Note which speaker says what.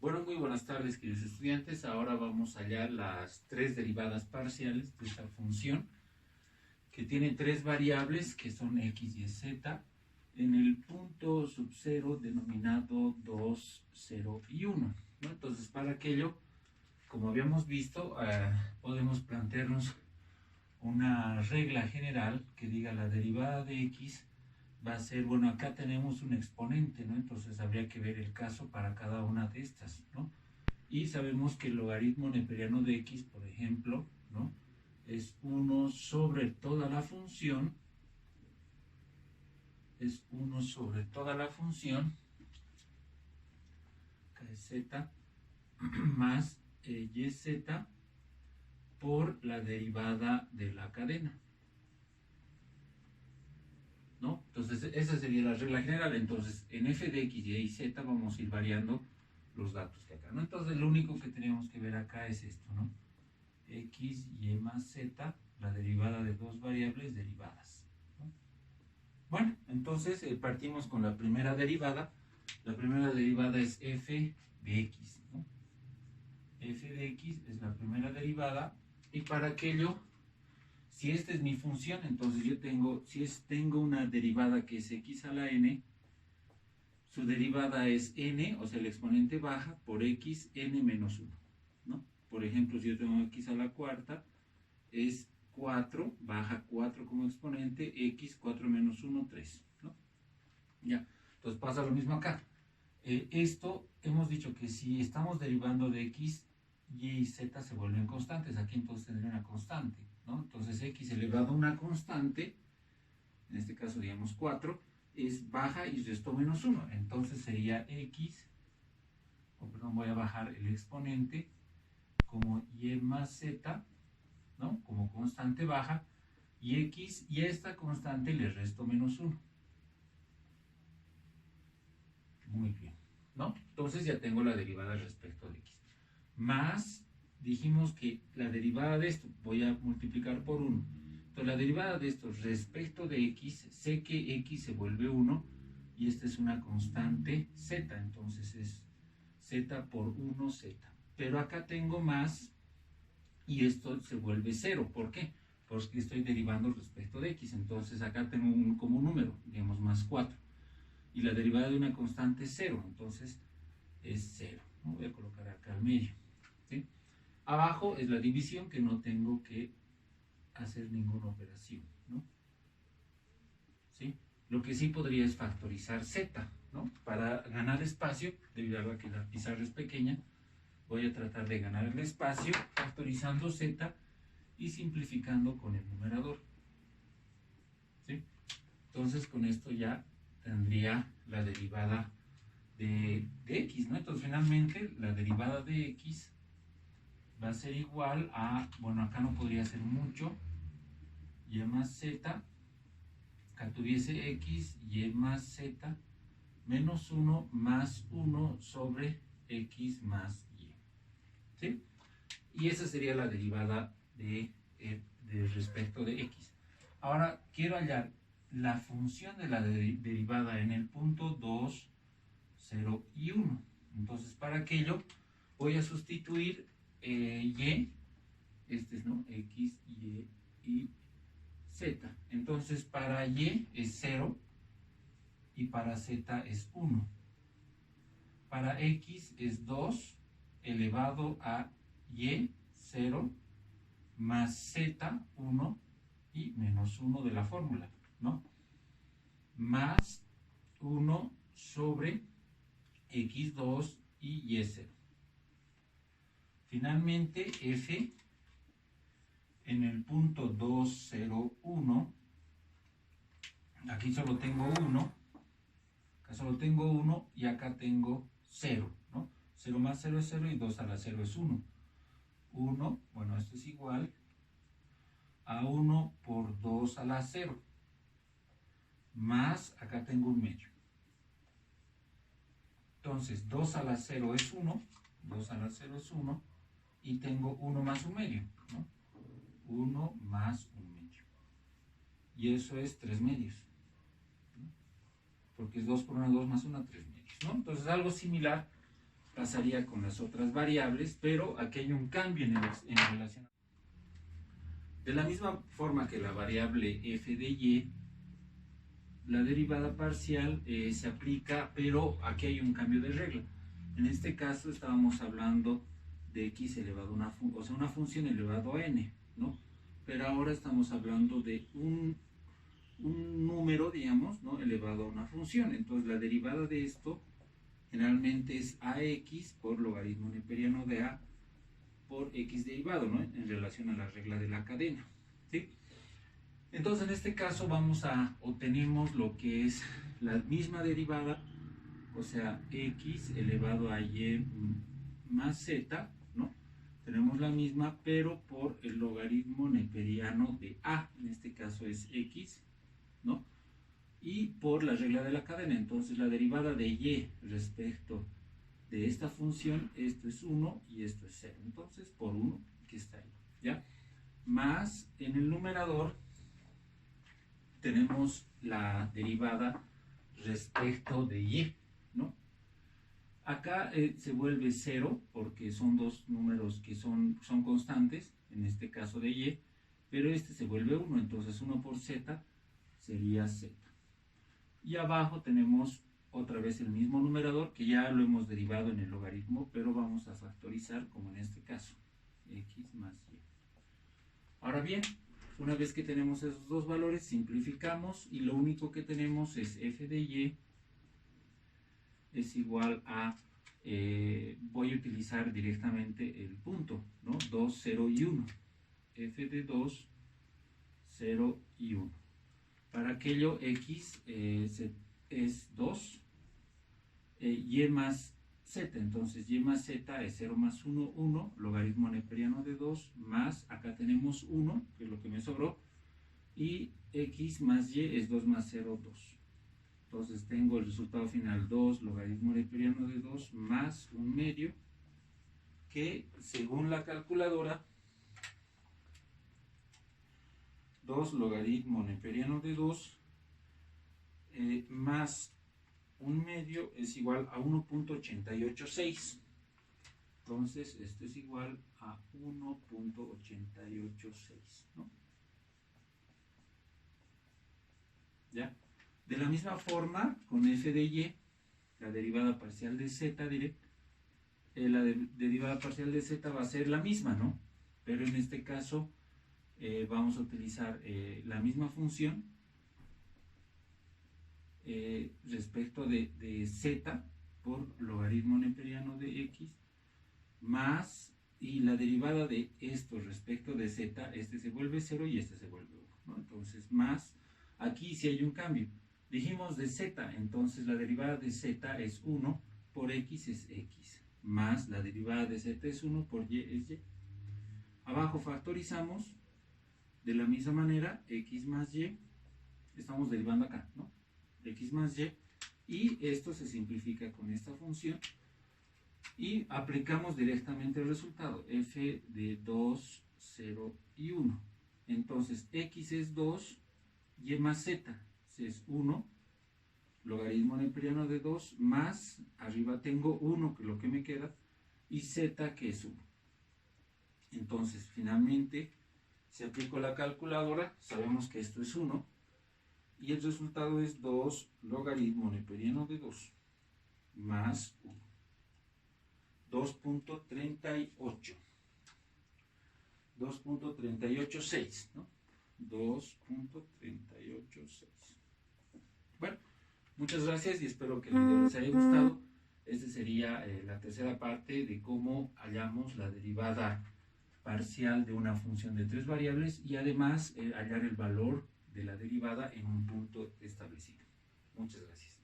Speaker 1: Bueno, muy buenas tardes, queridos estudiantes. Ahora vamos a hallar las tres derivadas parciales de esta función que tiene tres variables que son x y z en el punto sub 0 denominado 2, 0 y 1, ¿no? Entonces, para aquello, como habíamos visto, podemos plantearnos una regla general que diga la derivada de x va a ser, bueno, acá tenemos un exponente, ¿no? Entonces habría que ver el caso para cada una de estas, ¿no? Y sabemos que el logaritmo neperiano de x, por ejemplo, ¿no? Es 1 sobre toda la función, kz más yz por la derivada de la cadena, ¿no? Entonces esa sería la regla general. Entonces en f de x, y z vamos a ir variando los datos que acá, ¿no? Entonces lo único que tenemos que ver acá es esto, ¿no? X, y más z, la derivada de dos variables derivadas, ¿no? Bueno, entonces partimos con la primera derivada. La primera derivada es f de x, ¿no? F de x es la primera derivada, y para aquello, si esta es mi función, entonces yo tengo, tengo una derivada que es x a la n, su derivada es n, o sea el exponente baja, por x, n menos 1, ¿no? Por ejemplo, si yo tengo x a la cuarta, es 4, baja 4 como exponente, x, 4 menos 1, 3, ¿no? Ya, entonces pasa lo mismo acá. Esto, hemos dicho que si estamos derivando de x, y y z se vuelven constantes. Aquí entonces tendría una constante, ¿no? Entonces x elevado a una constante, en este caso digamos 4, es baja y restó menos 1. Entonces sería x, voy a bajar el exponente como y más z, ¿no? Como constante baja, y x, y a esta constante le resto menos 1. Muy bien, ¿no? Entonces ya tengo la derivada respecto de x. Más, dijimos que la derivada de esto, voy a multiplicar por 1. Entonces la derivada de esto respecto de x, sé que x se vuelve 1, y esta es una constante z, entonces es z por 1z. Pero acá tengo más, y esto se vuelve 0. ¿Por qué? Porque estoy derivando respecto de x. Entonces acá tengo como un número, digamos más 4. Y la derivada de una constante es 0. Entonces es 0. ¿No? Voy a colocar acá al medio, ¿sí? Abajo es la división, que no tengo que hacer ninguna operación, ¿no? ¿Sí? Lo que sí podría es factorizar z, ¿no? Para ganar espacio, debido a que la pizarra es pequeña, voy a tratar de ganar el espacio factorizando z y simplificando con el numerador, ¿sí? Entonces con esto ya tendría la derivada de x, ¿no? Entonces finalmente la derivada de x va a ser igual a, bueno, acá no podría ser mucho, y más z, acá tuviese x, y más z, menos 1 más 1 sobre x más y, ¿sí? Y esa sería la derivada de respecto de x. Ahora quiero hallar la función de la derivada en el punto 2, 0 y 1. Entonces para aquello voy a sustituir y, este es, ¿no? X, y z. Entonces para y es 0 y para z es 1. Para x es 2 elevado a y, 0, más z, 1, y menos 1 de la fórmula, ¿no? Más 1 sobre x2 y y0. Finalmente, f en el punto 2, 0, 1, aquí solo tengo 1, acá solo tengo 1 y acá tengo 0, ¿no? 0 más 0 es 0 y 2 a la 0 es 1. 1, bueno, esto es igual a 1 por 2 a la 0, más, acá tengo un medio. Entonces, 2 a la 0 es 1, 2 a la 0 es 1, y tengo 1 más un medio, ¿no? 1 más un medio. Y eso es 3 medios, ¿no? Porque es 2 por 1, 2 más 1, 3 medios, ¿no? Entonces, algo similar pasaría con las otras variables, pero aquí hay un cambio en relación. De la misma forma que la variable f de y, la derivada parcial se aplica, pero aquí hay un cambio de regla. En este caso estábamos hablando de x elevado a una función elevado a n, ¿no? Pero ahora estamos hablando de un número, digamos, ¿no? Elevado a una función. Entonces la derivada de esto generalmente es ax por logaritmo neperiano de a por x derivado, ¿no? En relación a la regla de la cadena, ¿sí? Entonces en este caso obtenemos lo que es la misma derivada, o sea, x elevado a y más z, ¿no? Tenemos la misma, pero por el logaritmo neperiano de a, en este caso es x, ¿no? Y por la regla de la cadena. Entonces la derivada de y respecto de esta función, esto es 1 y esto es 0. Entonces por 1 que está ahí, ¿ya? Más en el numerador tenemos la derivada respecto de y, ¿no? Acá se vuelve 0 porque son dos números que son constantes, en este caso de y, pero este se vuelve 1, entonces 1 por z sería z. Y abajo tenemos otra vez el mismo numerador que ya lo hemos derivado en el logaritmo, pero vamos a factorizar como en este caso, x más y. Ahora bien, una vez que tenemos esos dos valores, simplificamos y lo único que tenemos es f de y es igual a, voy a utilizar directamente el punto, ¿no? 2, 0 y 1. f de 2, 0 y 1. Para aquello x es 2, y más z, entonces y más z es 0 más 1, 1, logaritmo neperiano de 2, más, acá tenemos 1, que es lo que me sobró, y x más y es 2 más 0, 2. Entonces tengo el resultado final 2, logaritmo neperiano de 2, más 1 medio, que según la calculadora, 2 logaritmo neperiano de 2 más 1 medio es igual a 1.886. Entonces esto es igual a 1.886, ¿no? ¿Ya? De la misma forma, con f de y, la derivada parcial de z, diré, la derivada parcial de z va a ser la misma, ¿no? Pero en este caso vamos a utilizar la misma función respecto de z por logaritmo neperiano de x más, y la derivada de esto respecto de z, este se vuelve 0 y este se vuelve 1, ¿no? Entonces más, aquí sí hay un cambio. Dijimos de z, entonces la derivada de z es 1 por x es x, más la derivada de z es 1 por y es y. Abajo factorizamos de la misma manera, x más y, estamos derivando acá, ¿no? X más y esto se simplifica con esta función y aplicamos directamente el resultado, f de 2, 0 y 1. Entonces x es 2, y más z es 1, logaritmo neperiano de 2, más, arriba tengo 1, que es lo que me queda, y z que es 1. Entonces finalmente, si aplico la calculadora, sabemos que esto es 1, y el resultado es 2 logaritmo neperiano de 2 más 1. 2.38. 2.386, ¿no? 2.386. Bueno, muchas gracias y espero que el video les haya gustado. Esta sería la tercera parte de cómo hallamos la derivada parcial de una función de 3 variables y además hallar el valor de la derivada en un punto establecido. Muchas gracias.